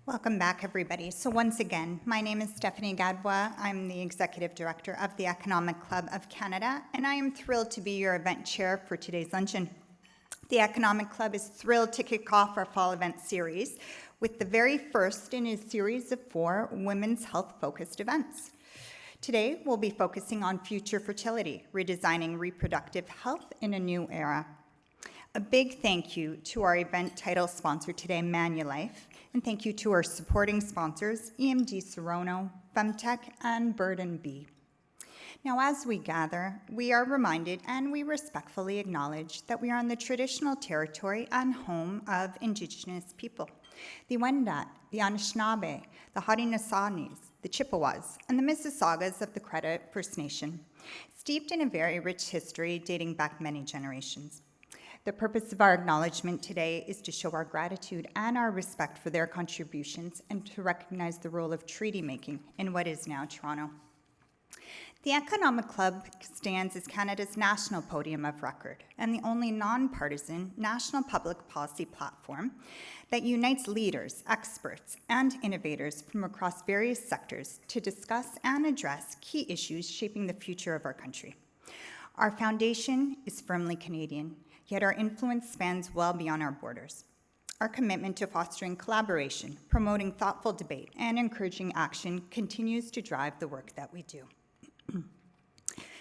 Welcome back, everybody. So once again, my name is Stephanie Gadbois. I'm the Executive Director of the Economic Club of Canada, and I am thrilled to be your event chair for today's luncheon. The Economic Club is thrilled to kick off our fall event series with the very first in a series of 4 women's health-focused events. Today, we'll be focusing on future fertility, redesigning reproductive health in a new era. A big thank you to our event title sponsor today, Manulife, and thank you to our supporting sponsors, EMD Serono, Femtech, and Bird & Bee. Now, as we gather, we are reminded and we respectfully acknowledge that we are on the traditional territory and home of Indigenous people, the Wendat, the Anishinaabe, the Haudenosaunee, the Chippewas, and the Mississaugas of the Credit First Nation, steeped in a very rich history dating back many generations. The purpose of our acknowledgement today is to show our gratitude and our respect for their contributions and to recognize the role of treaty making in what is now Toronto. The Economic Club stands as Canada's national podium of record and the only nonpartisan national public policy platform that unites leaders, experts, and innovators from across various sectors to discuss and address key issues shaping the future of our country. Our foundation is firmly Canadian, yet our influence spans well beyond our borders. Our commitment to fostering collaboration, promoting thoughtful debate, and encouraging action continues to drive the work that we do.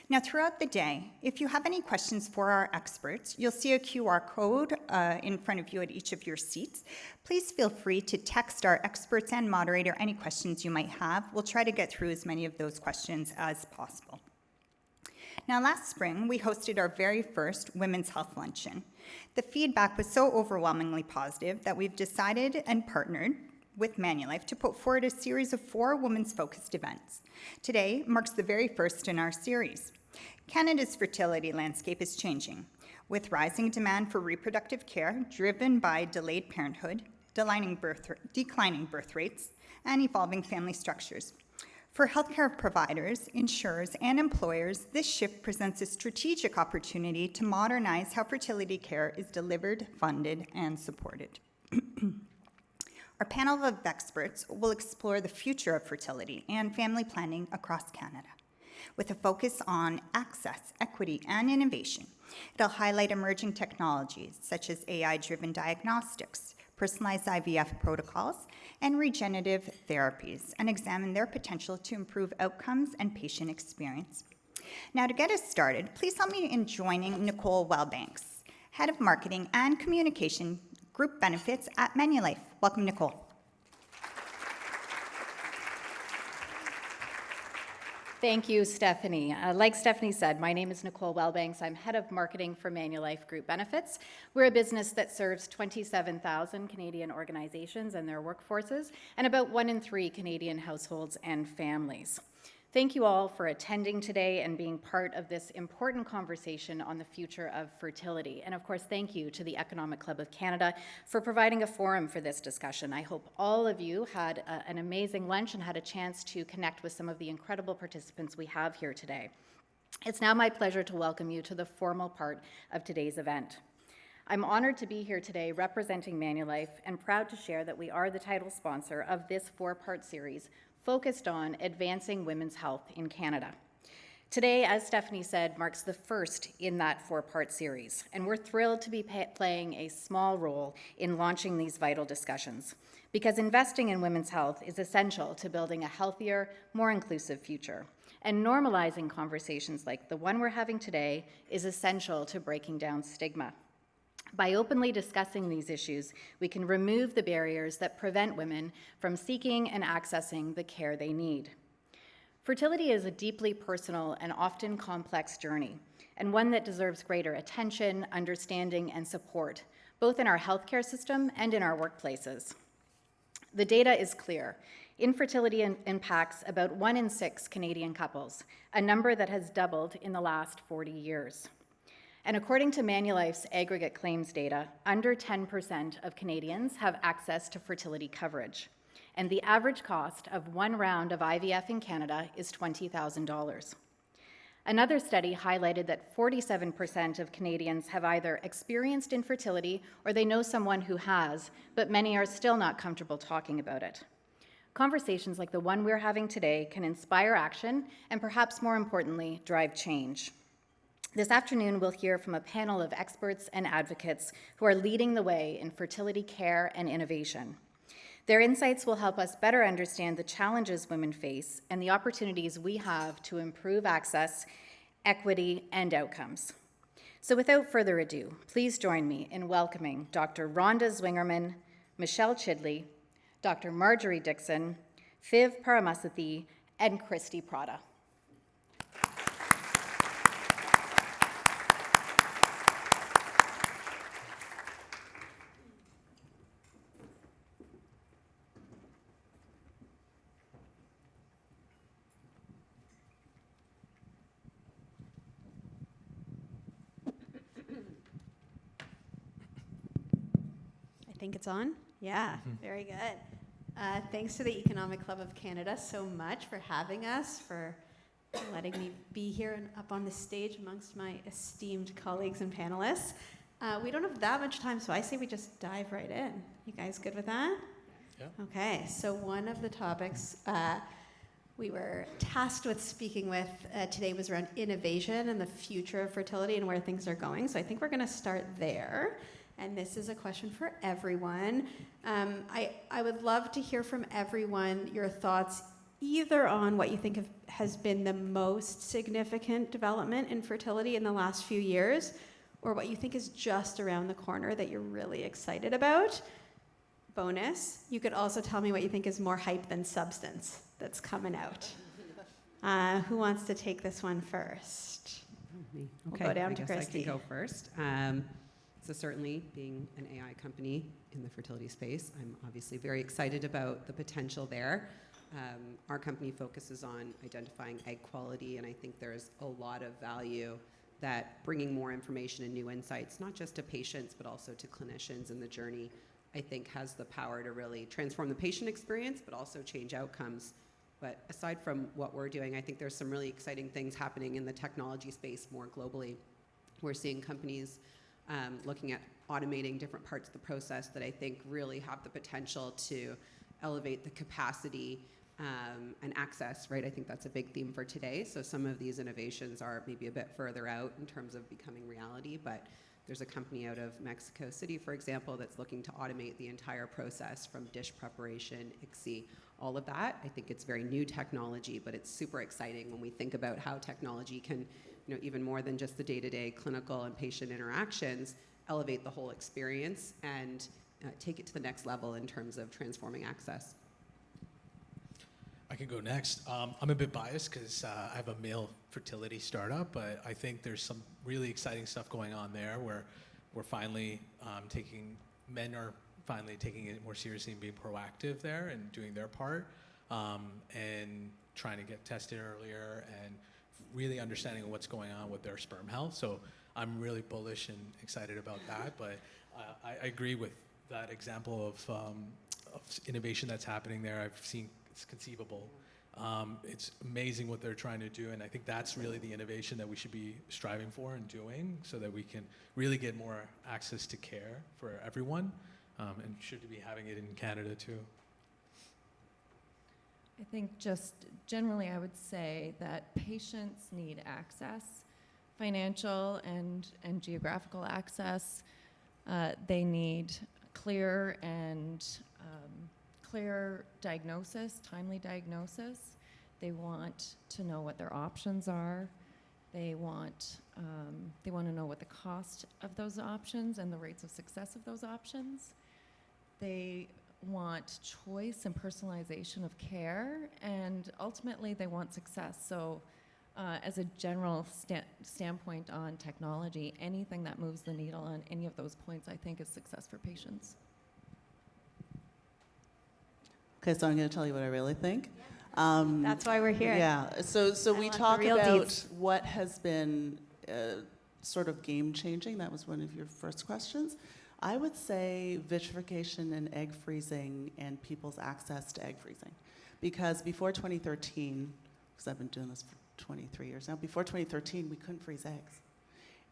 Now, throughout the day, if you have any questions for our experts, you'll see a QR code in front of you at each of your seats. Please feel free to text our experts and moderator any questions you might have. We'll try to get through as many of those questions as possible. Now, last spring, we hosted our very first Women's Health Luncheon. The feedback was so overwhelmingly positive that we've decided and partnered with Manulife to put forward a series of 4 women's focused events. Today marks the very first in our series. Canada's fertility landscape is changing, with rising demand for reproductive care driven by delayed parenthood, declining birth rates, and evolving family structures. For healthcare providers, insurers, and employers, this shift presents a strategic opportunity to modernize how fertility care is delivered, funded, and supported. Our panel of experts will explore the future of fertility and family planning across Canada, with a focus on access, equity, and innovation. It'll highlight emerging technologies such as AI-driven diagnostics, personalized IVF protocols, and regenerative therapies, and examine their potential to improve outcomes and patient experience. Now, to get us started, please help me in joining Nicole Wellbanks, Head of Marketing and Communication, Group Benefits at Manulife. Welcome, Nicole. Thank you, Stephanie. Like Stephanie said, my name is Nicole Wellbanks. I'm Head of Marketing for Manulife Group Benefits. We're a business that serves 27,000 Canadian organizations and their workforces, and about 1 in 3 Canadian households and families. Thank you all for attending today and being part of this important conversation on the future of fertility. And of course, thank you to the Economic Club of Canada for providing a forum for this discussion. I hope all of you had an amazing lunch and had a chance to connect with some of the incredible participants we have here today. It's now my pleasure to welcome you to the formal part of today's event. I'm honored to be here today representing Manulife and proud to share that we are the title sponsor of this 4-part series focused on advancing women's health in Canada. Today, as Stephanie said, marks the first in that 4-part series, and we're thrilled to be playing a small role in launching these vital discussions, because investing in women's health is essential to building a healthier, more inclusive future. And normalizing conversations like the one we're having today is essential to breaking down stigma. By openly discussing these issues, we can remove the barriers that prevent women from seeking and accessing the care they need. Fertility is a deeply personal and often complex journey, and one that deserves greater attention, understanding, and support, both in our healthcare system and in our workplaces. The data is clear. Infertility impacts about 1 in 6 Canadian couples, a number that has doubled in the last 40 years. And according to Manulife's aggregate claims data, under 10% of Canadians have access to fertility coverage. And the average cost of 1 round of IVF in Canada is $20,000. Another study highlighted that 47% of Canadians have either experienced infertility or they know someone who has, but many are still not comfortable talking about it. Conversations like the one we're having today can inspire action and, perhaps more importantly, drive change. This afternoon, we'll hear from a panel of experts and advocates who are leading the way in fertility care and innovation. Their insights will help us better understand the challenges women face and the opportunities we have to improve access, equity, and outcomes. So without further ado, please join me in welcoming Dr. Rhonda Zwingerman, Michelle Chidley, Dr. Marjorie Dixon, Viv Paramasathi, and Christy Prada. I think it's on. Yeah, very good. Thanks to the Economic Club of Canada so much for having us, for letting me be here and up on the stage amongst my esteemed colleagues and panelists. We don't have that much time, so I say we just dive right in. You guys good with that? Yeah. Okay, so one of the topics we were tasked with speaking with today was around innovation and the future of fertility and where things are going. So I think we're going to start there. And this is a question for everyone. I would love to hear from everyone your thoughts either on what you think has been the most significant development in fertility in the last few years, or what you think is just around the corner that you're really excited about. Bonus, you could also tell me what you think is more hype than substance that's coming out. Who wants to take this one first? Me. We'll Okay, go down I to guess Christy. I can go first. So certainly, being an AI company in the fertility space, I'm obviously very excited about the potential there. Our company focuses on identifying egg quality, and I think there's a lot of value that bringing more information and new insights, not just to patients, but also to clinicians in the journey, I think has the power to really transform the patient experience, but also change outcomes. But aside from what we're doing, I think there's some really exciting things happening in the technology space more globally. We're seeing companies looking at automating different parts of the process that I think really have the potential to elevate the capacity and access, right? I think that's a big theme for today. So some of these innovations are maybe a bit further out in terms of becoming reality, but there's a company out of Mexico City, for example, that's looking to automate the entire process from dish preparation, ICSI, all of that. I think it's very new technology, but it's super exciting when we think about how technology can, even more than just the day-to-day clinical and patient interactions, elevate the whole experience and take it to the next level in terms of transforming access. I can go next. I'm a bit biased because I have a male fertility startup, but I think there's some really exciting stuff going on there where we're finally men are finally taking it more seriously and being proactive there and doing their part and trying to get tested earlier and really understanding what's going on with their sperm health. So I'm really bullish and excited about that, but I agree with that example of innovation that's happening there. I've seen it's conceivable. It's amazing what they're trying to do, and I think that's really the innovation that we should be striving for and doing so that we can really get more access to care for everyone, and should be having it in Canada too. I think just generally I would say that patients need access, financial and geographical access. They need clear diagnosis, timely diagnosis. They want to know what their options are. They want to know what the cost of those options and the rates of success of those options. They want choice and personalization of care, and ultimately they want success. So as a general standpoint on technology, anything that moves the needle on any of those points I think is success for patients. Okay, so I'm going to tell you what I really think. That's why we're here. Yeah, so we want the talk real about deeds. what has been sort of game-changing. That was one of your first questions. I would say vitrification and egg freezing and people's access to egg freezing. Because before 2013, because I've been doing this for 23 years now. Before 2013, we couldn't freeze eggs.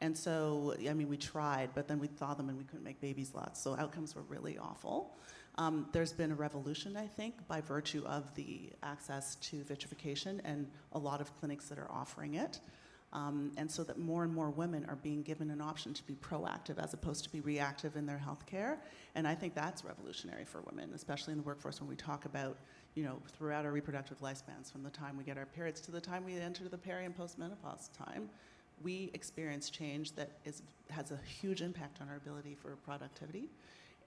And so, I mean, we tried, but then we thawed them and we couldn't make babies lots. So outcomes were really awful. There's been a revolution, I think, by virtue of the access to vitrification and a lot of clinics that are offering it. And so that more and more women are being given an option to be proactive as opposed to be reactive in their healthcare. And I think that's revolutionary for women, especially in the workforce when we talk about, you know, throughout our reproductive lifespans, from the time we get our periods to the time we enter the peri and postmenopause time, we experience change that has a huge impact on our ability for productivity.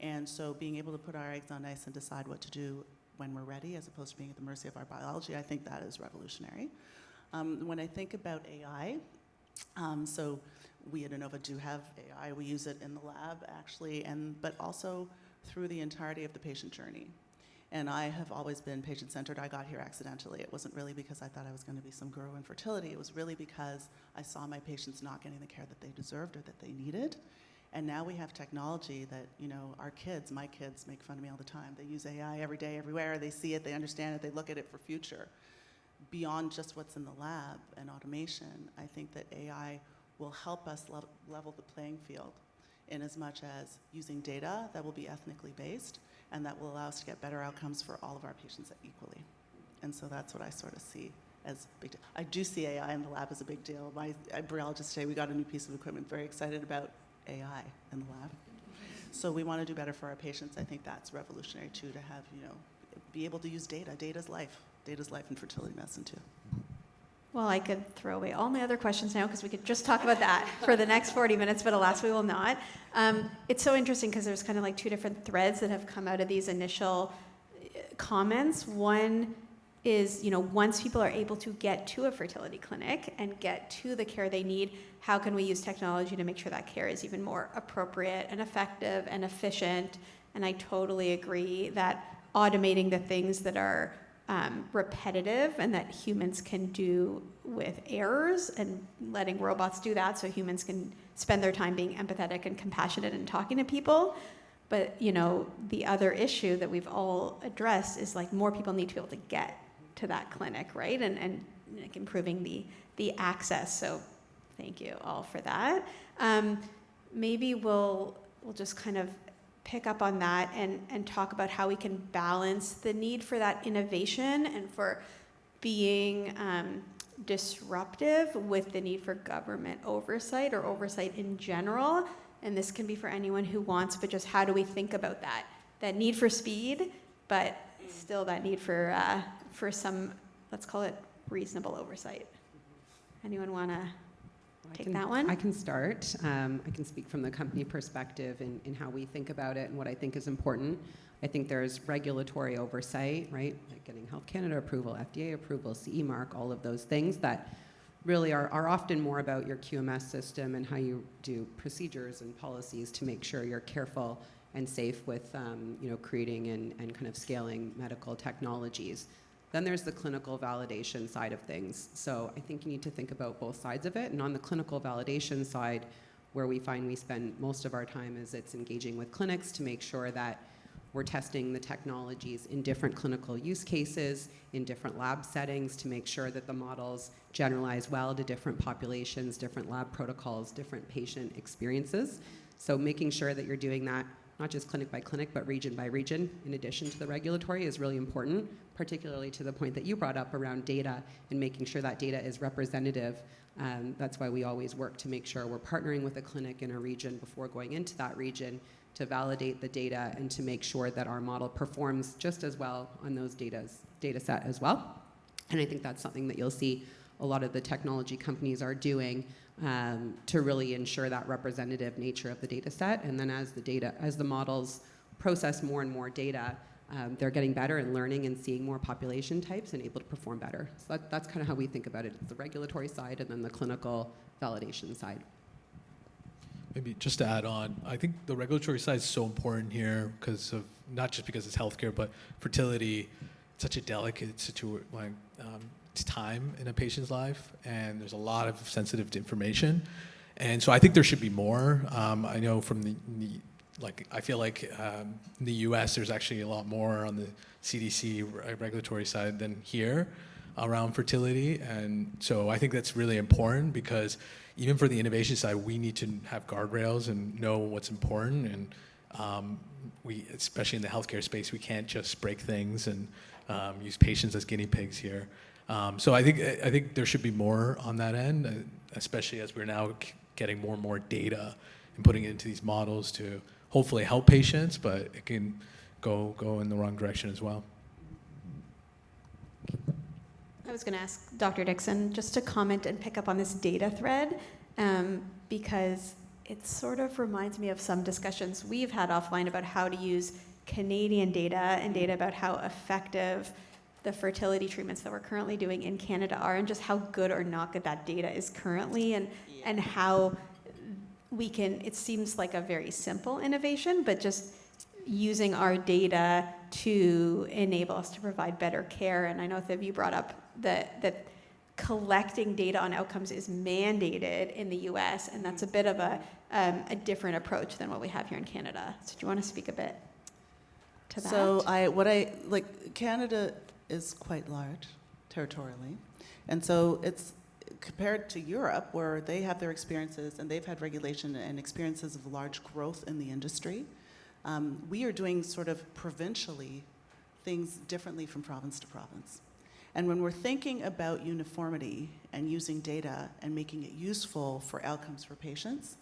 And so being able to put our eggs on ice and decide what to do when we're ready, as opposed to being at the mercy of our biology, I think that is revolutionary. When I think about AI, so we at Innova do have AI. We use it in the lab, actually, but also through the entirety of the patient journey. And I have always been patient-centered. I got here accidentally. It wasn't really because I thought I was going to be some guru in fertility. It was really because I saw my patients not getting the care that they deserved or that they needed. And now we have technology that, you know, our kids, my kids, make fun of me all the time. They use AI every day, everywhere. They see it, they understand it, they look at it for future. Beyond just what's in the lab and automation, I think that AI will help us level the playing field in as much as using data that will be ethnically based and that will allow us to get better outcomes for all of our patients equally. And so that's what I sort of see as a big deal. I do see AI in the lab as a big deal. My embryologist today, we got a new piece of equipment, very excited about AI in the lab. So we want to do better for our patients. I think that's revolutionary too, to have, you know, be able to use data. Data's life. Data's life in fertility medicine too. Well, I could throw away all my other questions now because we could just talk about that for the next 40 minutes, but alas, we will not. It's so interesting because there's kind of like two different threads that have come out of these initial comments. One is, you know, once people are able to get to a fertility clinic and get to the care they need, how can we use technology to make sure that care is even more appropriate and effective and efficient? And I totally agree that automating the things that are repetitive and that humans can do with errors and letting robots do that so humans can spend their time being empathetic and compassionate and talking to people. But, you know, the other issue that we've all addressed is like more people need to be able to get to that clinic, right? And like improving the access. So thank you all for that. Maybe we'll just kind of pick up on that and talk about how we can balance the need for that innovation and for being disruptive with the need for government oversight or oversight in general. And this can be for anyone who wants, but just how do we think about that need for speed, but still that need for some, let's call it reasonable oversight. Anyone want to take that one? I can start. I can speak from the company perspective in how we think about it and what I think is important. I think there's regulatory oversight, right? Like getting Health Canada approval, FDA approval, CE mark, all of those things that really are often more about your QMS system and how you do procedures and policies to make sure you're careful and safe with you know, creating and kind of scaling medical technologies. Then there's the clinical validation side of things. So I think you need to think about both sides of it. And on the clinical validation side, where we find we spend most of our time is it's engaging with clinics to make sure that we're testing the technologies in different clinical use cases, in different lab settings to make sure that the models generalize well to different populations, different lab protocols, different patient experiences. So making sure that you're doing that not just clinic by clinic, but region by region, in addition to the regulatory, is really important, particularly to the point that you brought up around data and making sure that data is representative. That's why we always work to make sure we're partnering with a clinic in a region before going into that region to validate the data and to make sure that our model performs just as well on those data set as well. And I think that's something that you'll see a lot of the technology companies are doing to really ensure that representative nature of the data set. And then as the models process more and more data, they're getting better and learning and seeing more population types and able to perform better. So that's kind of how we think about it. It's the regulatory side and then the clinical validation side. Maybe just to add on, I think the regulatory side is so important here because of, not just because it's healthcare, but fertility, it's such a delicate it's time in a patient's life, and there's a lot of sensitive information. And so I think there should be more. I know from I feel like in the US, there's actually a lot more on the CDC regulatory side than here. around fertility. And so I think that's really important, because even for the innovation side, we need to have guardrails and know what's important. And we, especially in the healthcare space, we can't just break things and use patients as guinea pigs here. So I think there should be more on that end, especially as we're now getting more and more data and putting it into these models to hopefully help patients, but it can go in the wrong direction as well. I was going to ask Dr. Dixon just to comment and pick up on this data thread, because it sort of reminds me of some discussions we've had offline about how to use Canadian data and data about how effective the fertility treatments that we're currently doing in Canada are, and just how good or not good that data is currently, and how we can, it seems like a very simple innovation, but just using our data to enable us to provide better care. And I know that you brought up that collecting data on outcomes is mandated in the US, and that's a bit of a different approach than what we have here in Canada. So do you want to speak a bit to that? So Canada is quite large territorially, and so it's compared to Europe, where they have their experiences and they've had regulation and experiences of large growth in the industry. We are doing sort of provincially things differently from province to province. And when we're thinking about uniformity and using data and making it useful for outcomes for patients,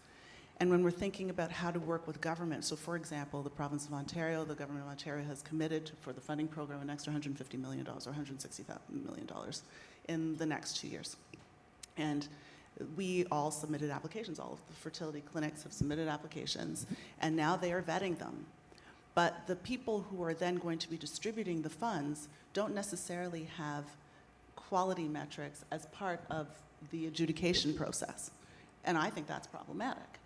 and when we're thinking about how to work with government, so for example, the province of Ontario, the government of Ontario has committed for the funding program an extra $150 million or $160 million in the next 2 years. And we all submitted applications. All of the fertility clinics have submitted applications, and now they are vetting them. But the people who are then going to be distributing the funds don't necessarily have quality metrics as part of the adjudication process. And I think that's problematic,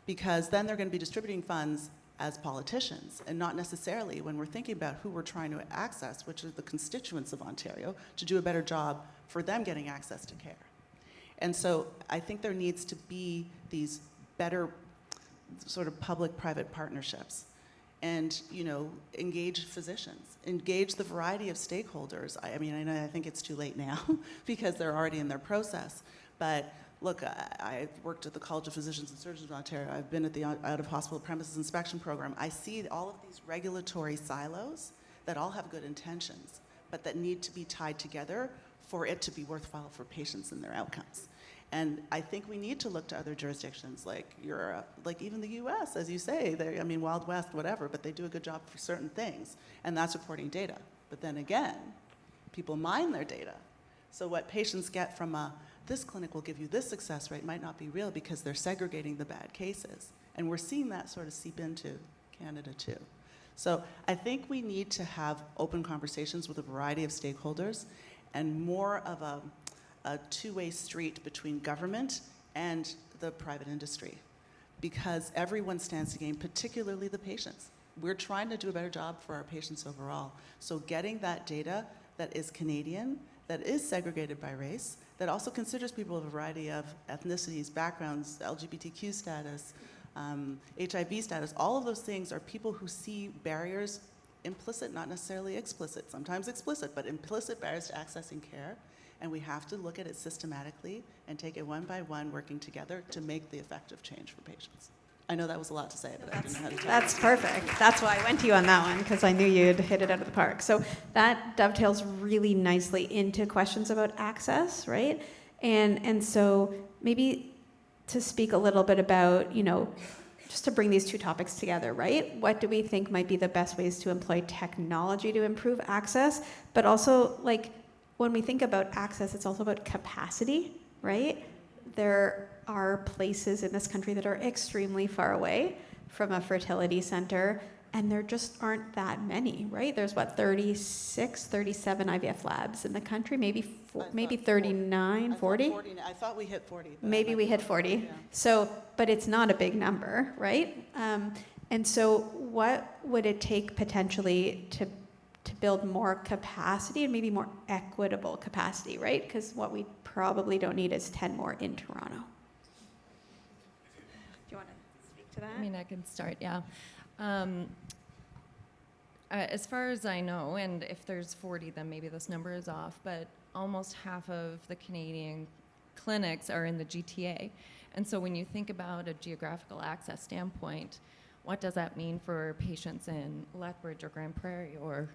because then they're going to be distributing funds as politicians, and not necessarily when we're thinking about who we're trying to access, which are the constituents of Ontario, to do a better job for them getting access to care. And so I think there needs to be these better sort of public-private partnerships, and engage phizicians, engage the variety of stakeholders. I mean, I think it's too late now because they're already in their process. But look, I've worked at the College of Physicians and Surgeons of Ontario. I've been at the out-of-hospital premises inspection program. I see all of these regulatory silos that all have good intentions, but that need to be tied together for it to be worthwhile for patients and their outcomes. And I think we need to look to other jurisdictions like Europe, like even the US, as you say. I mean, Wild West, whatever, but they do a good job for certain things, and that's reporting data. But then again, people mine their data. So what patients get from this clinic will give you this success rate might not be real, because they're segregating the bad cases. And we're seeing that sort of seep into Canada too. So I think we need to have open conversations with a variety of stakeholders, and more of a two-way street between government and the private industry, because everyone stands to gain, particularly the patients. We're trying to do a better job for our patients overall. So getting that data that is Canadian, that is segregated by race, that also considers people of a variety of ethnicities, backgrounds, LGBTQ status, HIV status, all of those things are people who see barriers, implicit, not necessarily explicit, sometimes explicit, but implicit barriers to accessing care. And we have to look at it systematically and take it one by one, working together to make the effective change for patients. I know that was a lot to say, but I didn't know how to tell. That's perfect. That's why I went to you on that one, because I knew you'd hit it out of the park. So that dovetails really nicely into questions about access, right? And so maybe to speak a little bit about, just to bring these two topics together, right? What do we think might be the best ways to employ technology to improve access? But also, when we think about access, it's also about capacity, right? There are places in this country that are extremely far away from a fertility center, and there just aren't that many, right? There's 36, 37 IVF labs in the country, maybe 39, 40? I thought we hit 40. Maybe we hit 40. Yeah. So, but it's not a big number, right? And so what would it take potentially to build more capacity, and maybe more equitable capacity, right? Because what we probably don't need is 10 more in Toronto. Do you want to speak to that? I mean, I can start, yeah. As far as I know, and if there's 40, then maybe this number is off, but almost half of the Canadian clinics are in the GTA. And so when you think about a geographical access standpoint, what does that mean for patients in Lethbridge or Grand Prairie or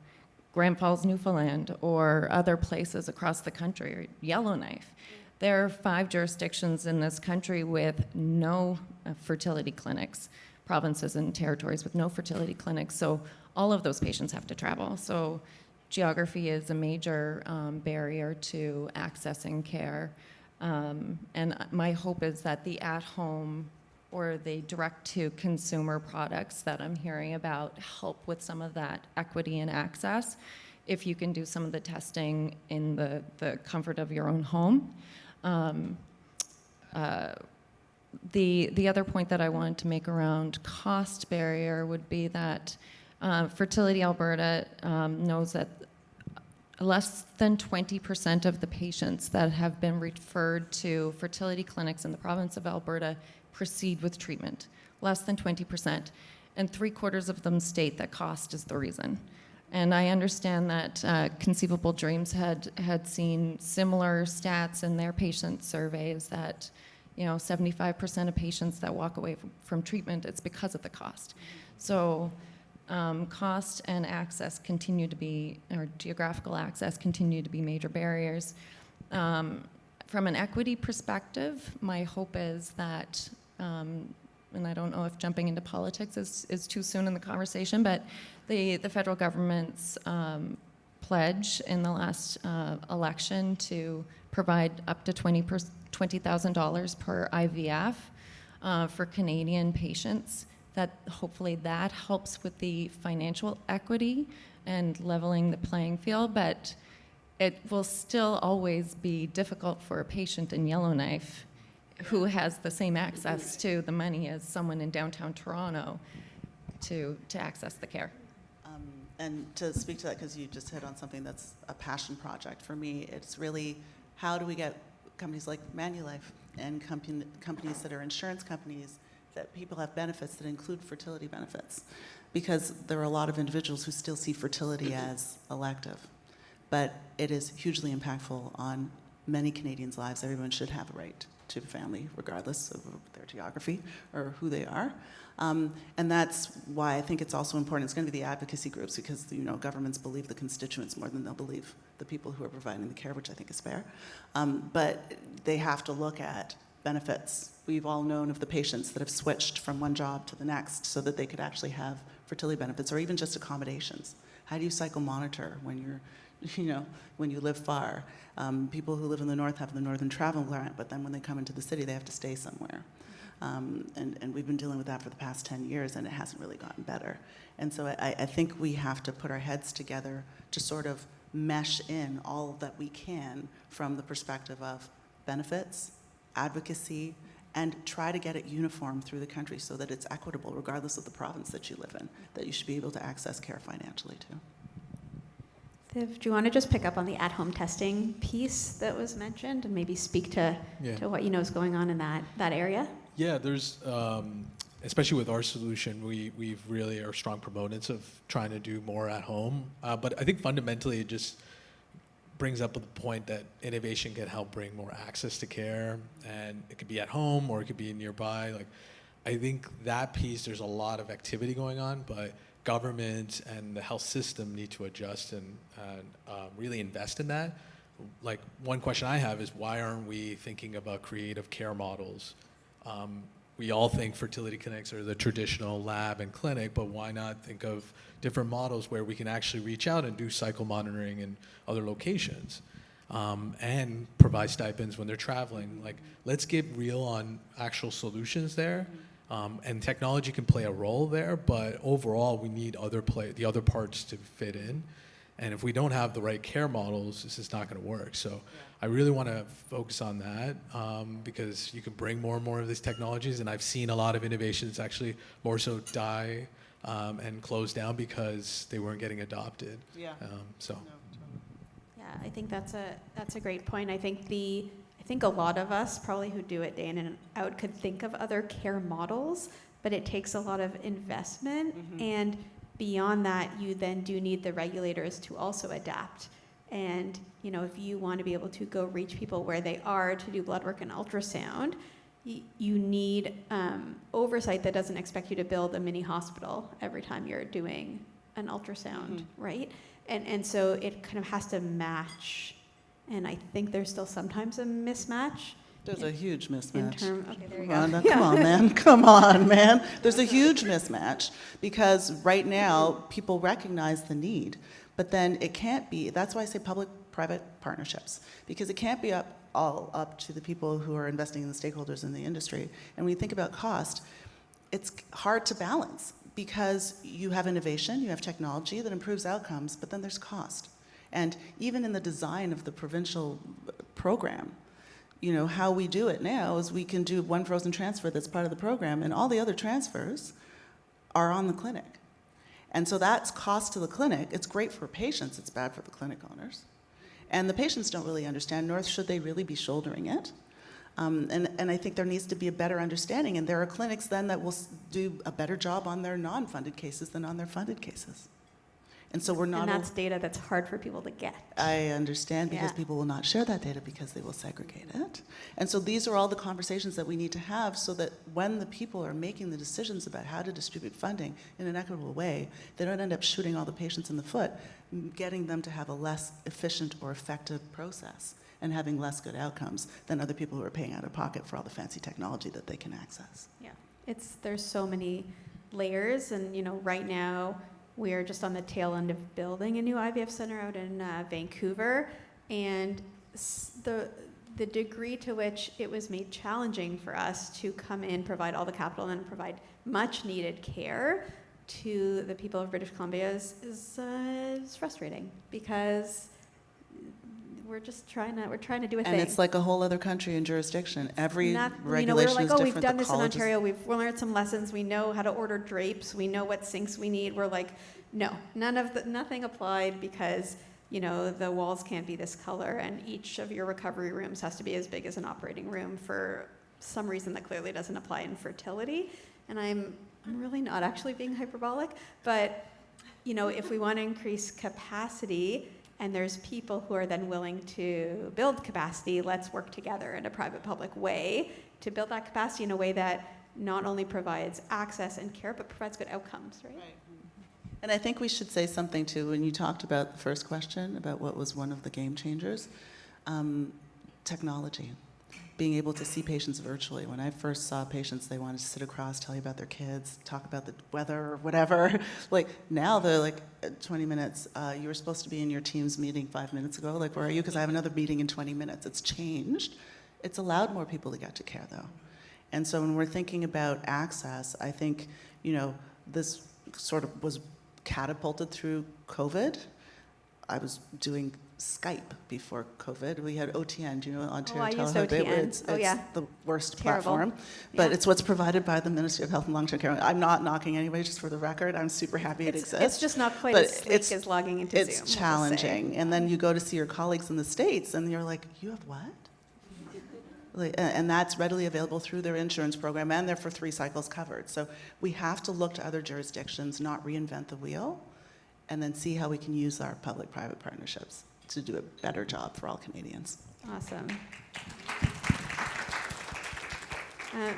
Grand Falls, Newfoundland, or other places across the country, or Yellowknife? There are 5 jurisdictions in this country with no fertility clinics, provinces and territories with no fertility clinics. So all of those patients have to travel. So geography is a major barrier to accessing care. And my hope is that the at-home or the direct-to-consumer products that I'm hearing about help with some of that equity and access, if you can do some of the testing in the comfort of your own home. The other point that I wanted to make around cost barrier would be that Fertility Alberta knows that less than 20% of the patients that have been referred to fertility clinics in the province of Alberta proceed with treatment. Less than 20%. And 3/4 of them state that cost is the reason. And I understand that Conceivable Dreams had seen similar stats in their patient surveys that 75% of patients that walk away from treatment, it's because of the cost. So cost and access continue to be, or geographical access continue to be major barriers. From an equity perspective, my hope is that, and I don't know if jumping into politics is too soon in the conversation, but the federal government's pledge in the last election to provide up to $20,000 per IVF for Canadian patients, that hopefully that helps with the financial equity and leveling the playing field, but it will still always be difficult for a patient in Yellowknife who has the same access to the money as someone in downtown Toronto to access the care. And to speak to that, because you just hit on something that's a passion project for me, it's really how do we get companies like Manulife and companies that are insurance companies, that people have benefits that include fertility benefits, because there are a lot of individuals who still see fertility as elective, but it is hugely impactful on many Canadians' lives. Everyone should have a right to a family, regardless of their geography or who they are. And that's why I think it's also important. It's going to be the advocacy groups, because governments believe the constituents more than they'll believe the people who are providing the care, which I think is fair. But they have to look at benefits. We've all known of the patients that have switched from one job to the next so that they could actually have fertility benefits, or even just accommodations. How do you cycle monitor when you're, when you live far? People who live in the north have the Northern Travel Grant, but then when they come into the city, they have to stay somewhere. And we've been dealing with that for the past 10 years, and it hasn't really gotten better. And so I think we have to put our heads together to sort of mesh in all that we can from the perspective of benefits, advocacy, and try to get it uniform through the country so that it's equitable regardless of the province that you live in, that you should be able to access care financially too. Viv, do you want to just pick up on the at-home testing piece that was mentioned and maybe speak to what you know is going on in that area? Yeah, there's, especially with our solution, we've really are strong proponents of trying to do more at home. But I think fundamentally it just brings up the point that innovation can help bring more access to care, and it could be at home or it could be nearby. Like, I think that piece, there's a lot of activity going on, but government and the health system need to adjust and really invest in that. Like, one question I have is, why aren't we thinking about creative care models? We all think fertility clinics are the traditional lab and clinic, but why not think of different models where we can actually reach out and do cycle monitoring in other locations, and provide stipends when they're traveling? Like, let's get real on actual solutions there. And technology can play a role there, but overall we need the other parts to fit in. And if we don't have the right care models, this is not going to work. So I really want to focus on that, because you can bring more and more of these technologies, and I've seen a lot of innovations actually more so die and close down because they weren't getting adopted. Yeah. Yeah, I think that's a great point. I think a lot of us probably who do it day in and out could think of other care models, but it takes a lot of investment. Mm-hmm. And beyond that, you then do need the regulators to also adapt And, you know, if you want to be able to go reach people where they are to do blood work and ultrasound, you need oversight that doesn't expect you to build a mini hospital every time you're doing an ultrasound, right? And so it kind of has to match. And I think there's still sometimes a mismatch. There's a huge mismatch. Okay, there you go. Rhonda, come on, man. Come on, man. There's a huge mismatch because right now people recognize the need, but then it can't be. That's why I say public-private partnerships, because it can't be all up to the people who are investing in the stakeholders in the industry. And when you think about cost, it's hard to balance because you have innovation, you have technology that improves outcomes, but then there's cost. And even in the design of the provincial program, you know, how we do it now is we can do one frozen transfer that's part of the program, and all the other transfers are on the clinic. And so that's cost to the clinic. It's great for patients, it's bad for the clinic owners. And the patients don't really understand, nor should they really be shouldering it. And I think there needs to be a better understanding, and there are clinics then that will do a better job on their non-funded cases than on their funded cases. And so we're not. And that's data that's hard for people to get. I understand, because Yeah. people will not share that data because they will segregate it. And so these are all the conversations that we need to have so that when the people are making the decisions about how to distribute funding in an equitable way, they don't end up shooting all the patients in the foot, getting them to have a less efficient or effective process and having less good outcomes than other people who are paying out of pocket for all the fancy technology that they can access. Yeah, there's so many layers, and you know, right now we are just on the tail end of building a new IVF center out in Vancouver, and the degree to which it was made challenging for us to come in, provide all the capital, and provide much needed care to the people of British Columbia is frustrating, because we're trying to do a thing. And it's like a whole other country and jurisdiction. Every regulation we're like, is oh, different. we've done The this in colleges- Ontario. We've learned some lessons. We know how to order drapes. We know what sinks we need. We're like, no, nothing applied, because you know the walls can't be this color, and each of your recovery rooms has to be as big as an operating room for some reason that clearly doesn't apply in fertility. And I'm really not actually being hyperbolic, but you know, if we want to increase capacity, and there's people who are then willing to build capacity, let's work together in a private-public way to build that capacity in a way that not only provides access and care, but provides good outcomes, right? And I think we should say something too, when you talked about the first question, about what was one of the game changers, technology. Being able to see patients virtually. When I first saw patients, they wanted to sit across, tell you about their kids, talk about the weather or whatever. Like now they're like, 20 minutes, you were supposed to be in your team's meeting 5 minutes ago. Like, where are you? Because I have another meeting in 20 minutes. It's changed. It's allowed more people to get to care though. And so when we're thinking about access, I think, you know, this sort of was catapulted through COVID. I was doing Skype before COVID. We had OTN, do you know Ontario I used Telehealth? OTN. It's yeah. the worst Terrible. platform, but Yeah. it's what's provided by the Ministry of Health and Long-Term Care. I'm not knocking anybody, just for the record. I'm super happy it exists. It's just not quite but as sleek it's- as logging into Zoom. It's we'll just say. challenging. And then you go to see your colleagues in the States, and you're like, you have what? And that's readily available through their insurance program, and they're for 3 cycles covered. So we have to look to other jurisdictions, not reinvent the wheel, and then see how we can use our public-private partnerships to do a better job for all Canadians. Awesome.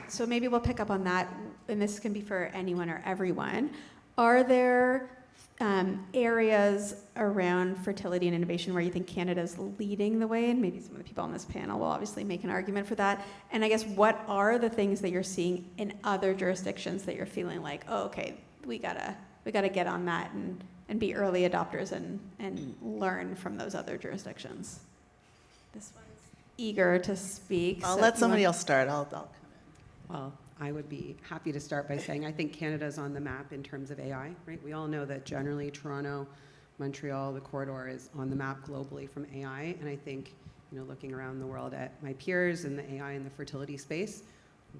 So maybe we'll pick up on that, and this can be for anyone or everyone. Are there areas around fertility and innovation where you think Canada's leading the way? And maybe some of the people on this panel will obviously make an argument for that. And I guess, what are the things that you're seeing in other jurisdictions that you're feeling like, oh, okay, we gotta get on that and be early adopters and learn from those other jurisdictions? This one's eager to speak. I'll so let if you somebody want- else start. I'll come in. Well, I would be happy to start by saying I think Canada's on the map in terms of AI, right? We all know that generally Toronto, Montreal, the corridor is on the map globally from AI. And I think, you know, looking around the world at my peers in the AI and the fertility space,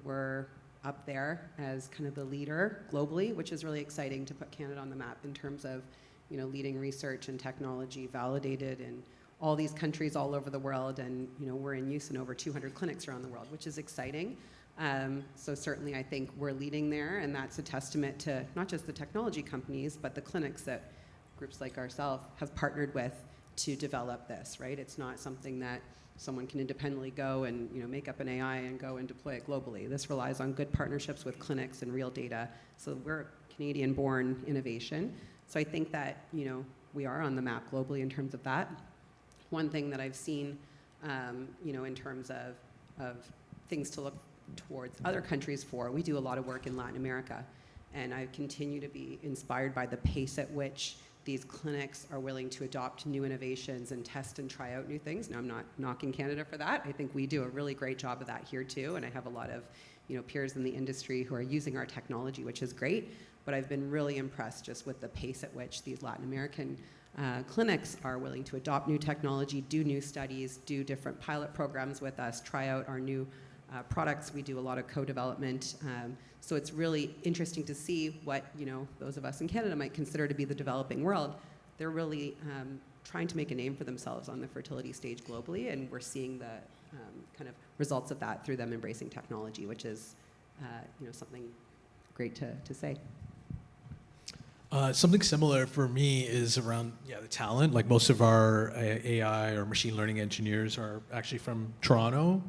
we're up there as kind of the leader globally, which is really exciting to put Canada on the map in terms of, you know, leading research and technology validated in all these countries all over the world. And, you know, we're in use in over 200 clinics around the world, which is exciting. So certainly I think we're leading there, and that's a testament to not just the technology companies, but the clinics that groups like ourselves have partnered with to develop this, right? It's not something that someone can independently go and make up an AI and go and deploy it globally. This relies on good partnerships with clinics and real data. So we're Canadian-born innovation. So I think that we are on the map globally in terms of that. One thing that I've seen, in terms of things to look towards other countries for, we do a lot of work in Latin America, and I continue to be inspired by the pace at which these clinics are willing to adopt new innovations and test and try out new things. Now, I'm not knocking Canada for that. I think we do a really great job of that here too, and I have a lot of peers in the industry who are using our technology, which is great, but I've been really impressed just with the pace at which these Latin American clinics are willing to adopt new technology, do new studies, do different pilot programs with us, try out our new products. We do a lot of co-development. So it's really interesting to see what those of us in Canada might consider to be the developing world. They're really trying to make a name for themselves on the fertility stage globally, and we're seeing the kind of results of that through them embracing technology, which is something great to say. Something similar for me is around the talent. Like most of our AI or machine learning engineers are actually from Toronto,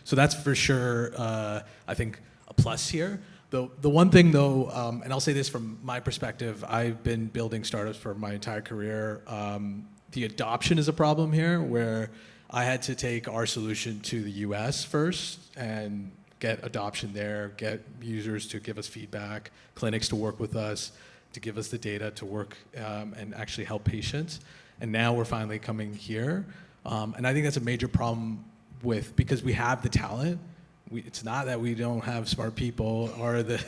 so that's for sure. I think a plus here. The one thing though, and I'll say this from my perspective, I've been building startups for my entire career. The adoption is a problem here, where I had to take our solution to the US first and get adoption there, get users to give us feedback, clinics to work with us, to give us the data to work and actually help patients. And now we're finally coming here. And I think that's a major problem because we have the talent. It's not that we don't have smart people or the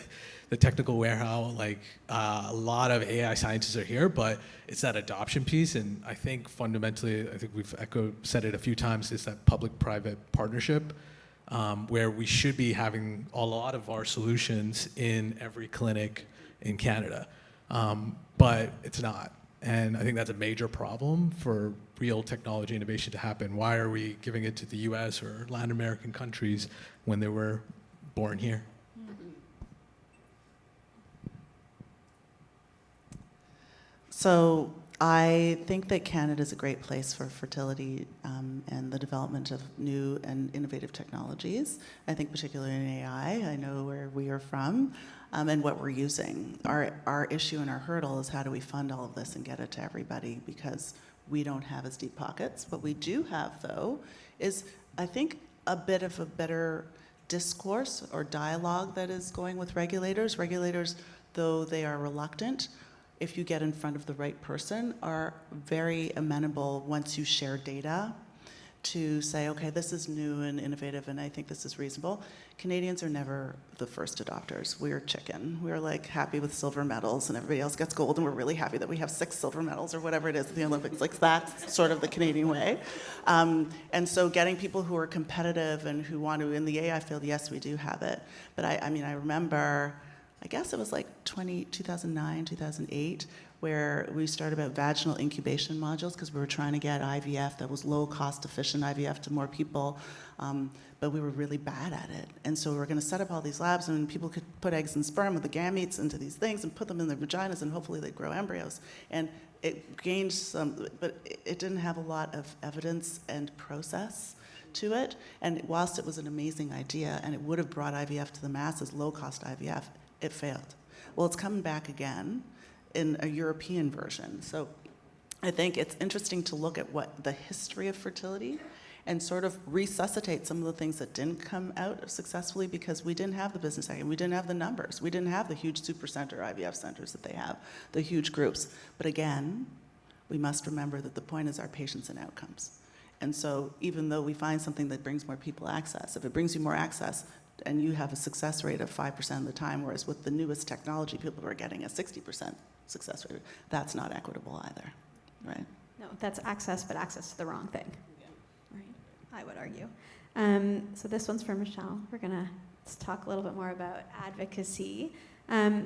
technical warehouse. Like a lot of AI scientists are here, but it's that adoption piece. And I think fundamentally, I think we've said it a few times, is that public-private partnership where we should be having a lot of our solutions in every clinic in Canada. But it's not. And I think that's a major problem for real technology innovation to happen. Why are we giving it to the US or Latin American countries when they were born here? So I think that Canada is a great place for fertility and the development of new and innovative technologies. I think particularly in AI, I know where we are from and what we're using. Our issue and our hurdle is how do we fund all of this and get it to everybody, because we don't have as deep pockets. What we do have, though, is I think a bit of a better discourse or dialogue that is going with regulators. Regulators, though they are reluctant, if you get in front of the right person, are very amenable once you share data to say, okay, this is new and innovative and I think this is reasonable. Canadians are never the first adopters. We're chicken. We're like happy with silver medals and everybody else gets gold, and we're really happy that we have 6 silver medals or whatever it is at the Olympics. Like that's sort of the Canadian way. And so getting people who are competitive and who want to, in the AI field, yes, we do have it. But I mean, I remember, I guess it was like 2009, 2008, where we started about vaginal incubation modules because we were trying to get IVF that was low cost, efficient IVF to more people, but we were really bad at it. And so we were going to set up all these labs, and people could put eggs and sperm with the gametes into these things and put them in their vaginas, and hopefully they'd grow embryos. And it gained some, but it didn't have a lot of evidence and process to it. And whilst it was an amazing idea, and it would have brought IVF to the masses, low-cost IVF, it failed. Well, it's coming back again in a European version. So I think it's interesting to look at what the history of fertility and sort of resuscitate some of the things that didn't come out successfully because we didn't have the business acumen, we didn't have the numbers, we didn't have the huge supercenter IVF centers that they have, the huge groups. But again, we must remember that the point is our patients and outcomes. And so even though we find something that brings more people access, if it brings you more access, and you have a success rate of 5% of the time, whereas with the newest technology, people are getting a 60% success rate. That's not equitable either, right? No, that's access, but access to the wrong thing. Yeah. Right, I would argue. So this one's for Michelle. We're gonna talk a little bit more about advocacy. I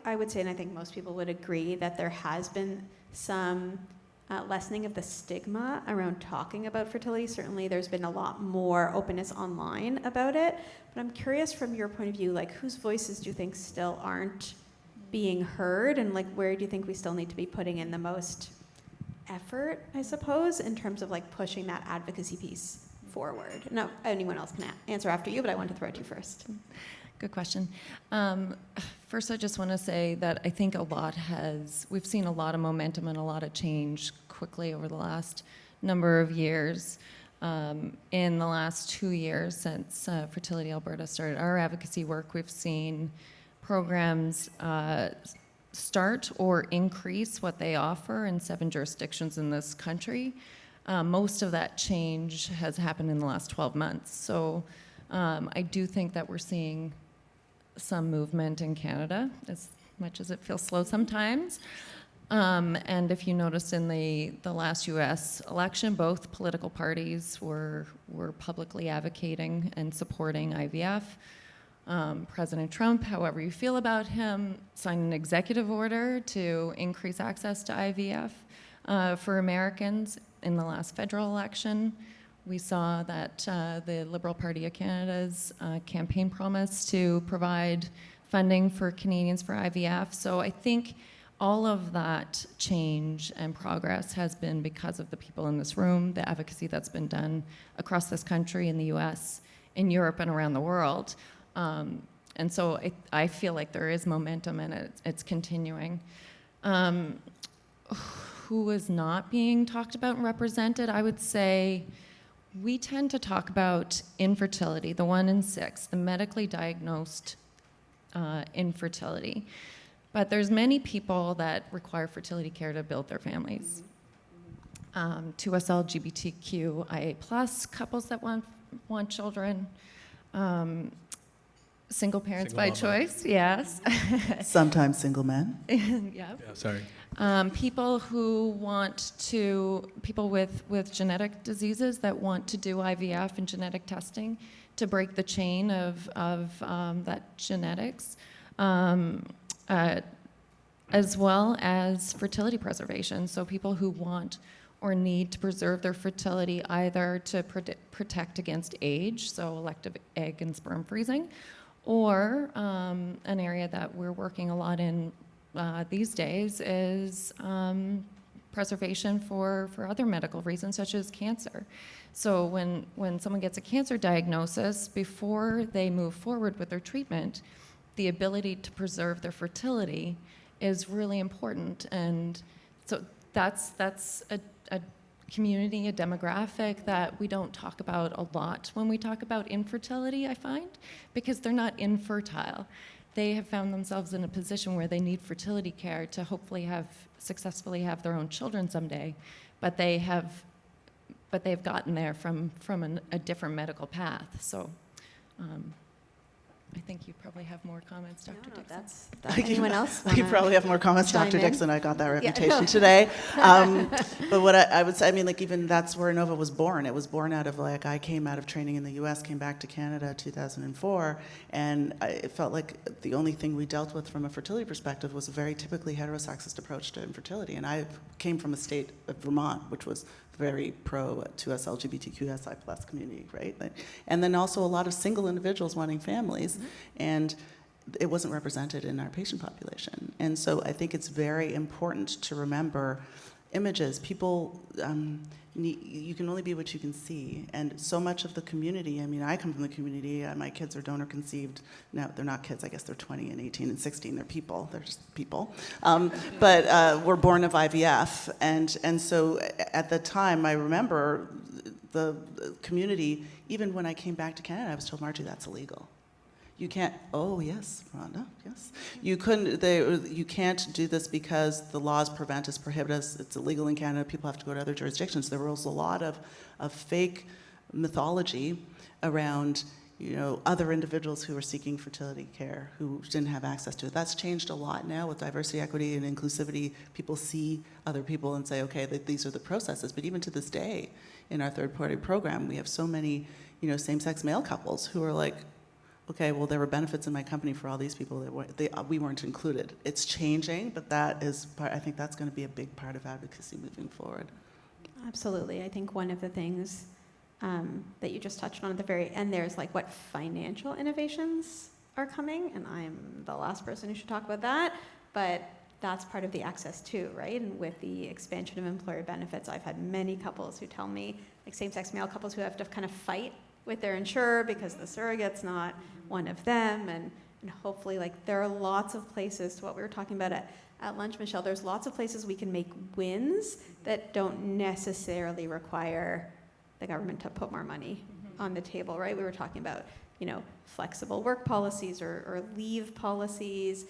would say, and I think most people would agree, that there has been some lessening of the stigma around talking about fertility. Certainly there's been a lot more openness online about it, but I'm curious from your point of view, like whose voices do you think still aren't being heard, and like where do you think we still need to be putting in the most effort, I suppose, in terms of like pushing that advocacy piece forward? No, anyone else can answer after you, but I want to throw it to you first. Good question. First, I just want to say that I think we've seen a lot of momentum and a lot of change quickly over the last number of years. In the last 2 years since Fertility Alberta started our advocacy work, we've seen programs start or increase what they offer in 7 jurisdictions in this country. Most of that change has happened in the last 12 months. So I do think that we're seeing some movement in Canada, as much as it feels slow sometimes. And if you notice in the last US election, both political parties were publicly advocating and supporting IVF. President Trump, however you feel about him, signed an executive order to increase access to IVF for Americans in the last federal election. We saw that the Liberal Party of Canada's campaign promise to provide funding for Canadians for IVF. So I think all of that change and progress has been because of the people in this room, the advocacy that's been done across this country, in the US, in Europe, and around the world. And so I feel like there is momentum and it's continuing. Who is not being talked about and represented? I would say we tend to talk about infertility, the 1 in 6, the medically diagnosed infertility. But there's many people that require fertility care to build their families. 2S LGBTQIA+ couples that want children, single parents by choice, yes. Sometimes single men. Yeah. Yeah, sorry. People with genetic diseases that want to do IVF and genetic testing to break the chain of that genetics, as well as fertility preservation. So people who want or need to preserve their fertility either to protect against age, so elective egg and sperm freezing, or an area that we're working a lot in these days is preservation for other medical reasons, such as cancer. So when someone gets a cancer diagnosis, before they move forward with their treatment, the ability to preserve their fertility is really important. And so that's a community, a demographic that we don't talk about a lot when we talk about infertility, I find, because they're not infertile. They have found themselves in a position where they need fertility care to hopefully successfully have their own children someday, but they've gotten there from a different medical path. So I think you probably have more comments, Dr. Dixon. That's anyone else? I could probably have more comments, chime Dr. in? Dixon. I got that reputation today. But what I would say, I mean, like even that's where Nova was born. It was born out of like, I came out of training in the US, came back to Canada 2004, and it felt like the only thing we dealt with from a fertility perspective was a very typically heterosexist approach to infertility. And I came from a state of Vermont, which was very pro 2S LGBTQSI+ community, right? And then also a lot of single individuals wanting families, and it wasn't represented in our patient population. And so I think it's very important to remember images. People, you can only be what you can see. And so much of the community, I mean, I come from the community, my kids are donor conceived. No, they're not kids, I guess they're 20 and 18 and 16, they're people, they're just people. But we're born of IVF, and so at the time, I remember the community, even when I came back to Canada, I was told, Margie, that's illegal. You can't, oh yes, Rhonda, yes. You can't do this because the laws prevent us, prohibit us, it's illegal in Canada, people have to go to other jurisdictions. There was a lot of fake mythology around, other individuals who were seeking fertility care who didn't have access to it. That's changed a lot now with diversity, equity, and inclusivity. People see other people and say, okay, these are the processes. But even to this day, in our third-party program, we have so many, same-sex male couples who are like, okay, well, there were benefits in my company for all these people that we weren't included. It's changing, but that is I think that's going to be a big part of advocacy moving forward. Absolutely. I think one of the things that you just touched on at the very end there is like what financial innovations are coming, and I'm the last person who should talk about that, but that's part of the access too, right? And with the expansion of employer benefits, I've had many couples who tell me, like same-sex male couples who have to kind of fight with their insurer because the surrogate's not one of them, and hopefully, like, there are lots of places, to what we were talking about at lunch, Michelle, there's lots of places we can make wins that don't necessarily require the government to put more money on the table, right? We were talking about, flexible work policies or leave policies,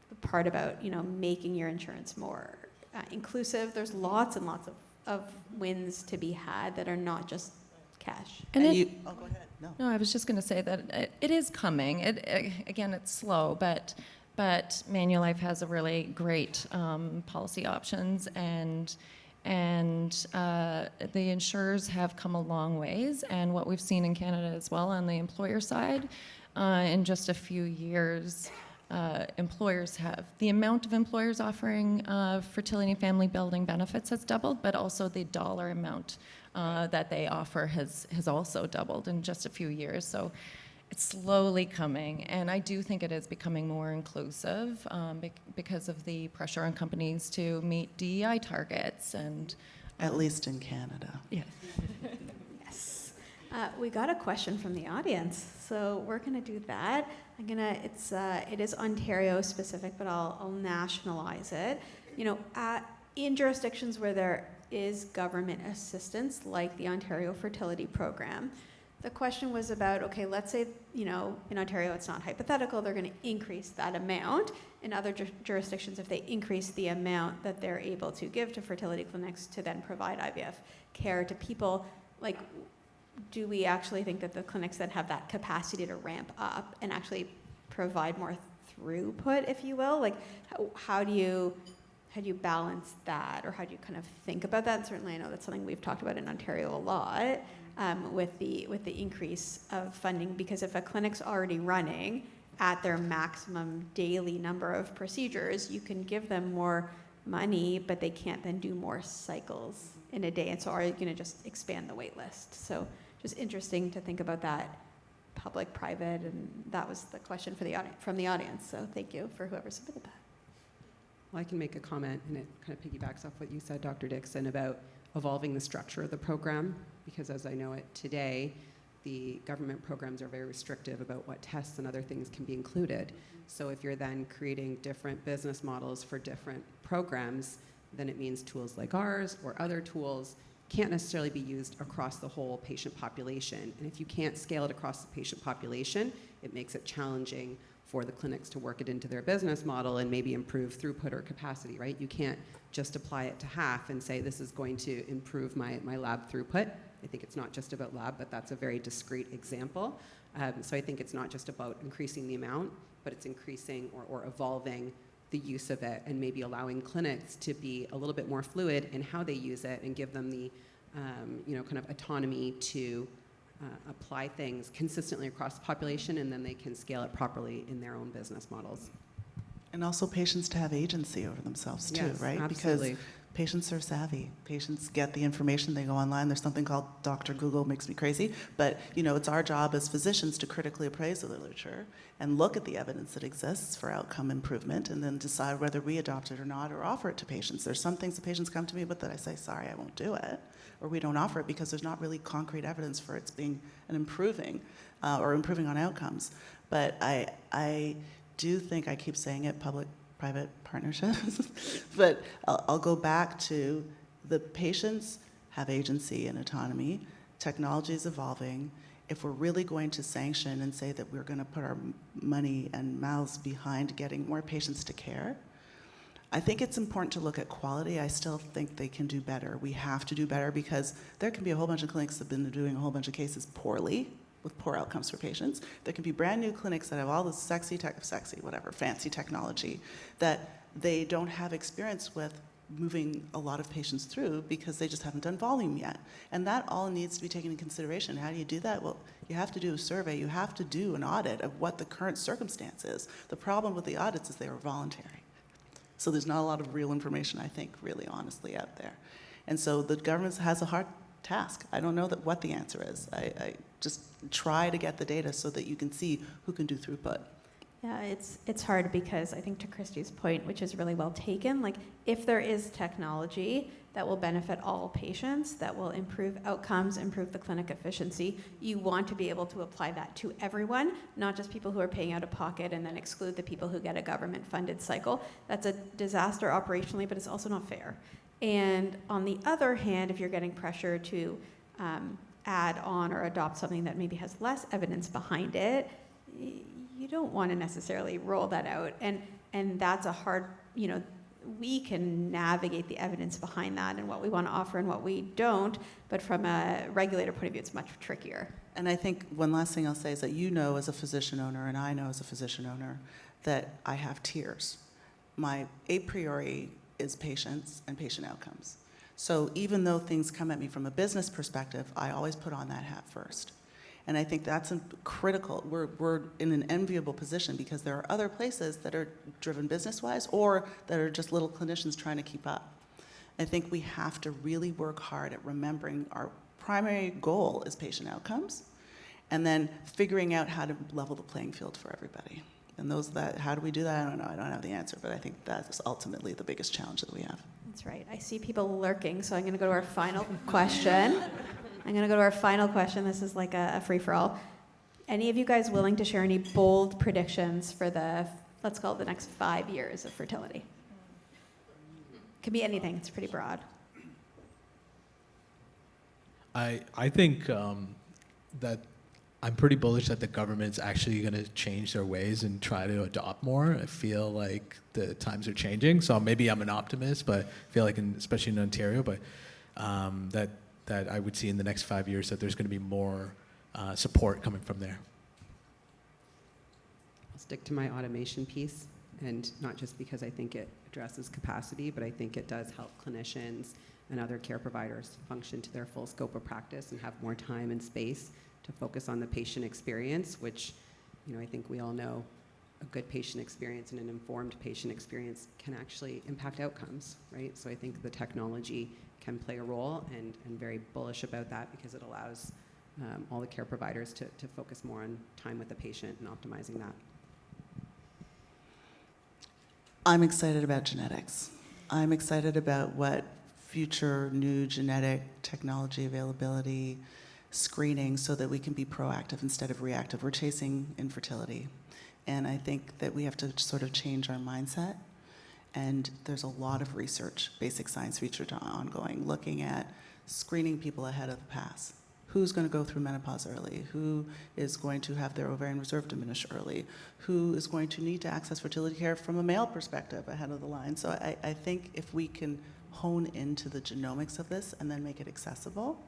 the part about, making your insurance more inclusive. There's lots and lots of wins to be had that are not just cash. And And it, oh, go ahead. No. no, I was just going to say that it is coming. Again, it's slow, but Manulife has a really great policy options, and the insurers have come a long ways. And what we've seen in Canada as well on the employer side, in just a few years, the amount of employers offering fertility and family building benefits has doubled, but also the dollar amount that they offer has also doubled in just a few years. So it's slowly coming, and I do think it is becoming more inclusive because of the pressure on companies to meet DEI targets. And At least in Canada. yeah. Yes. We got a question from the audience, so we're going to do that. It is Ontario specific, but I'll nationalize it. In jurisdictions where there is government assistance, like the Ontario Fertility Program, the question was about, okay, let's say, in Ontario it's not hypothetical, they're going to increase that amount. In other jurisdictions, if they increase the amount that they're able to give to fertility clinics to then provide IVF care to people, like, do we actually think that the clinics that have that capacity to ramp up and actually provide more throughput, if you will? Like, how do you balance that, or how do you kind of think about that? And certainly I know that's something we've talked about in Ontario a lot, with the increase of funding, because if a clinic's already running at their maximum daily number of procedures, you can give them more money, but they can't then do more cycles in a day. And so are you going to just expand the wait list? So just interesting to think about that, public, private, and that was the question from the audience. So thank you for whoever submitted that. Well, I can make a comment, and it kind of piggybacks off what you said, Dr. Dixon, about evolving the structure of the program, because as I know it today, the government programs are very restrictive about what tests and other things can be included. So if you're then creating different business models for different programs, then it means tools like ours or other tools can't necessarily be used across the whole patient population. And if you can't scale it across the patient population, it makes it challenging for the clinics to work it into their business model and maybe improve throughput or capacity, right? You can't just apply it to half and say, this is going to improve my lab throughput. I think it's not just about lab, but that's a very discrete example. So I think it's not just about increasing the amount, but it's increasing or evolving the use of it, and maybe allowing clinics to be a little bit more fluid in how they use it and give them the kind of autonomy to apply things consistently across the population, and then they can scale it properly in their own business models. And also patients to have agency over themselves too, Yes, right? absolutely. Because patients are savvy. Patients get the information, they go online. There's something called Dr. Google, makes me crazy. But it's our job as physicians to critically appraise the literature and look at the evidence that exists for outcome improvement, and then decide whether we adopt it or not, or offer it to patients. There's some things that patients come to me with that I say, sorry, I won't do it. Or we don't offer it because there's not really concrete evidence for it's being an improving or improving on outcomes. But I do think, I keep saying it, public-private partnerships, but I'll go back to the patients have agency and autonomy. Technology is evolving. If we're really going to sanction and say that we're going to put our money and mouths behind getting more patients to care, I think it's important to look at quality. I still think they can do better. We have to do better, because there can be a whole bunch of clinics that have been doing a whole bunch of cases poorly, with poor outcomes for patients. There can be brand new clinics that have all this fancy technology that they don't have experience with moving a lot of patients through because they just haven't done volume yet. And that all needs to be taken into consideration. How do you do that? Well, you have to do a survey. You have to do an audit of what the current circumstance is. The problem with the audits is they were voluntary. So there's not a lot of real information, I think, really honestly out there. And so the government has a hard task. I don't know what the answer is. I just try to get the data so that you can see who can do throughput. Yeah, it's hard because I think to Christy's point, which is really well taken, like if there is technology that will benefit all patients, that will improve outcomes, improve the clinic efficiency, you want to be able to apply that to everyone, not just people who are paying out of pocket and then exclude the people who get a government-funded cycle. That's a disaster operationally, but it's also not fair. And on the other hand, if you're getting pressure to add on or adopt something that maybe has less evidence behind it, you don't want to necessarily roll that out. And that's a hard, we can navigate the evidence behind that and what we want to offer and what we don't, but from a regulator point of view, it's much trickier. And I think one last thing I'll say is that as a physician owner, and I know as a physician owner, that I have tiers. My a priori is patients and patient outcomes. So even though things come at me from a business perspective, I always put on that hat first. And I think that's critical. We're in an enviable position because there are other places that are driven business-wise or that are just little clinicians trying to keep up. I think we have to really work hard at remembering our primary goal is patient outcomes and then figuring out how to level the playing field for everybody. And how do we do that? I don't know. I don't have the answer, but I think that is ultimately the biggest challenge that we have. That's right. I see people lurking, so I'm going to go to our final question. This is like a free-for-all. Any of you guys willing to share any bold predictions for let's call it the next 5 years of fertility? Could be anything. It's pretty broad. I think that I'm pretty bullish that the government's actually going to change their ways and try to adopt more. I feel like the times are changing, so maybe I'm an optimist, but I feel like, especially in Ontario, but that I would see in the next 5 years that there's going to be more support coming from there. I'll stick to my automation piece, and not just because I think it addresses capacity, but I think it does help clinicians and other care providers function to their full scope of practice and have more time and space to focus on the patient experience, which, I think we all know a good patient experience and an informed patient experience can actually impact outcomes, right? So I think the technology can play a role, and very bullish about that because it allows all the care providers to focus more on time with the patient and optimizing that. I'm excited about genetics. I'm excited about what future new genetic technology availability, screening, so that we can be proactive instead of reactive. We're chasing infertility. And I think that we have to sort of change our mindset. And there's a lot of research, basic science research ongoing, looking at screening people ahead of the pass. Who's going to go through menopause early? Who is going to have their ovarian reserve diminish early? Who is going to need to access fertility care from a male perspective ahead of the line? So I think if we can hone into the genomics of this and then make it accessible,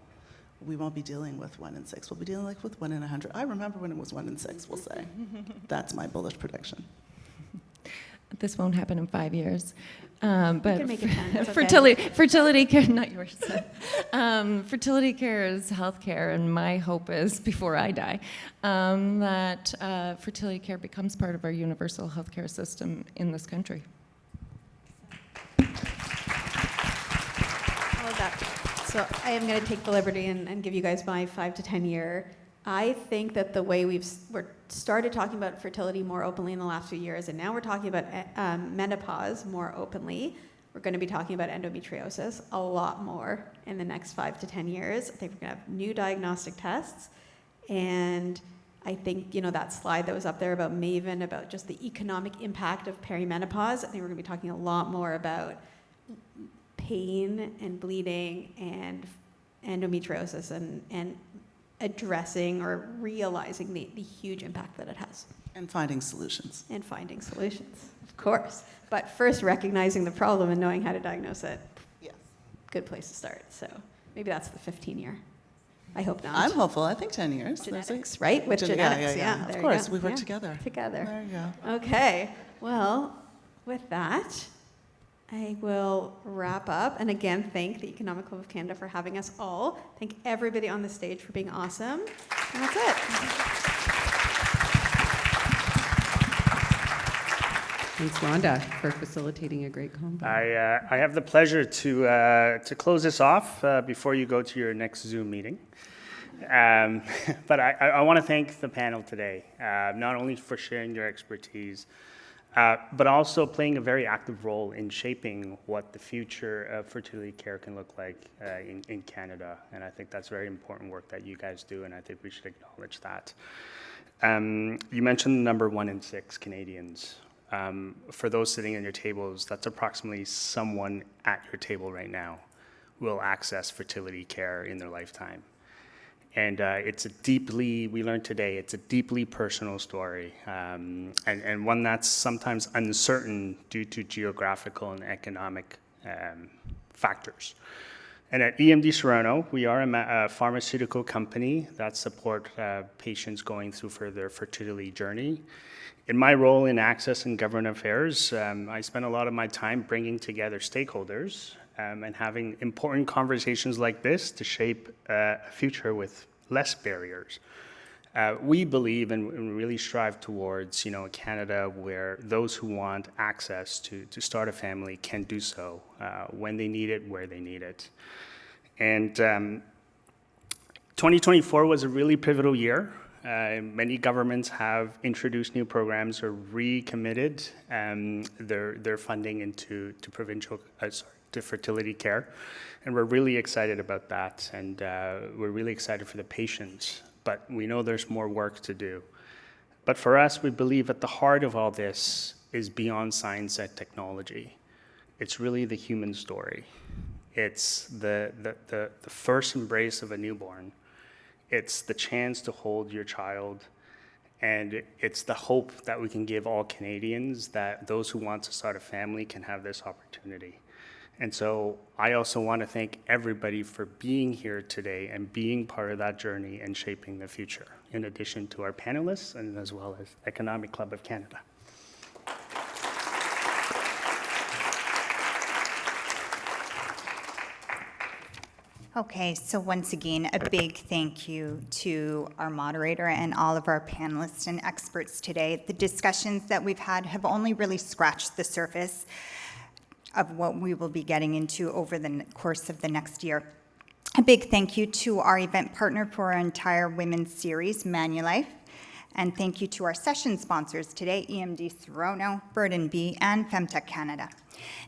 we won't be dealing with 1 in 6. We'll be dealing with 1 in 100. I remember when it was 1 in 6, we'll say. That's my bullish prediction. This won't happen in 5 years. But But can make it 10. It's okay. fertility care, not yours. Fertility care is healthcare, and my hope is, before I die, that fertility care becomes part of our universal healthcare system in this country. All of that. So I am going to take the liberty and give you guys my 5 to 10 year. I think that the way we're started talking about fertility more openly in the last few years, and now we're talking about menopause more openly, we're going to be talking about endometriosis a lot more in the next 5 to 10 years. I think we're going to have new diagnostic tests, and I think, that slide that was up there about Maven, about just the economic impact of perimenopause, I think we're going to be talking a lot more about pain and bleeding and endometriosis and addressing or realizing the huge impact that it has. And finding solutions. And finding solutions, of course. But first recognizing the problem and knowing how to diagnose it. Yes. Good place to start. So maybe that's the 15 year. I hope not. I'm hopeful. I think 10 years. Genetics, right? With genetics, yeah. Of there course, you go. we work Yeah. together. Together. There you go. Okay. Well, with that, I will wrap up, and again, thank the Economic Club of Canada for having us all. Thank everybody on the stage for being awesome. And that's it. Thanks, Rhonda, for facilitating a great convo. I have the pleasure to close this off before you go to your next Zoom meeting. But I want to thank the panel today, not only for sharing your expertise, but also playing a very active role in shaping what the future of fertility care can look like in Canada. And I think that's very important work that you guys do, and I think we should acknowledge that. You mentioned the number 1 in 6 Canadians. For those sitting at your tables, that's approximately someone at your table right now who will access fertility care in their lifetime. And we learned today, it's a deeply personal story, and one that's sometimes uncertain due to geographical and economic factors. And at EMD Toronto, we are a pharmaceutical company that support patients going through their fertility journey. In my role in access and government affairs, I spend a lot of my time bringing together stakeholders and having important conversations like this to shape a future with less barriers. We believe and really strive towards, a Canada where those who want access to start a family can do so when they need it, where they need it. And 2024 was a really pivotal year. Many governments have introduced new programs or recommitted their funding into to fertility care, and we're really excited about that, and we're really excited for the patients, but we know there's more work to do. But for us, we believe at the heart of all this is beyond science and technology. It's really the human story. It's the first embrace of a newborn. It's the chance to hold your child, and it's the hope that we can give all Canadians that those who want to start a family can have this opportunity. And so I also want to thank everybody for being here today and being part of that journey and shaping the future, in addition to our panelists and as well as Economic Club of Canada. Okay, so once again, a big thank you to our moderator and all of our panelists and experts today. The discussions that we've had have only really scratched the surface of what we will be getting into over the course of the next year. A big thank you to our event partner for our entire women's series, Manulife. And thank you to our session sponsors today, EMD Toronto, Burden B, and Femtech Canada.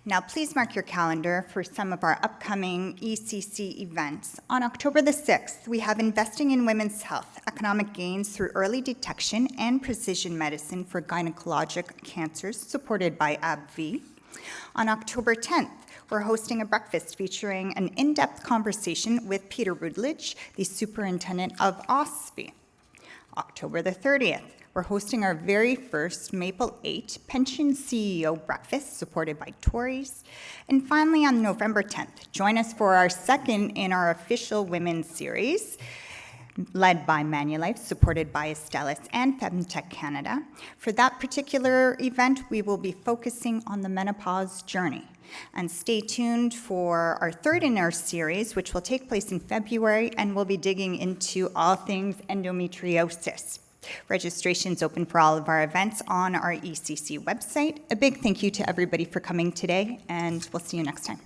Now, please mark your calendar for some of our upcoming ECC events. On October the 6th, we have Investing in Women's Health, Economic Gains Through Early Detection and Precision Medicine for Gynecologic Cancers, supported by AbbVie. On October 10th, we're hosting a breakfast featuring an in-depth conversation with Peter Rudlich, the superintendent of OSFI. October the 30th, we're hosting our very first Maple 8 Pension CEO Breakfast, supported by Tories. And finally, on November 10th, join us for our second in our official women's series, led by Manulife, supported by Astellas and Femtech Canada. For that particular event, we will be focusing on the menopause journey. And stay tuned for our third in our series, which will take place in February, and we'll be digging into all things endometriosis. Registration's open for all of our events on our ECC website. A big thank you to everybody for coming today, and we'll see you next time.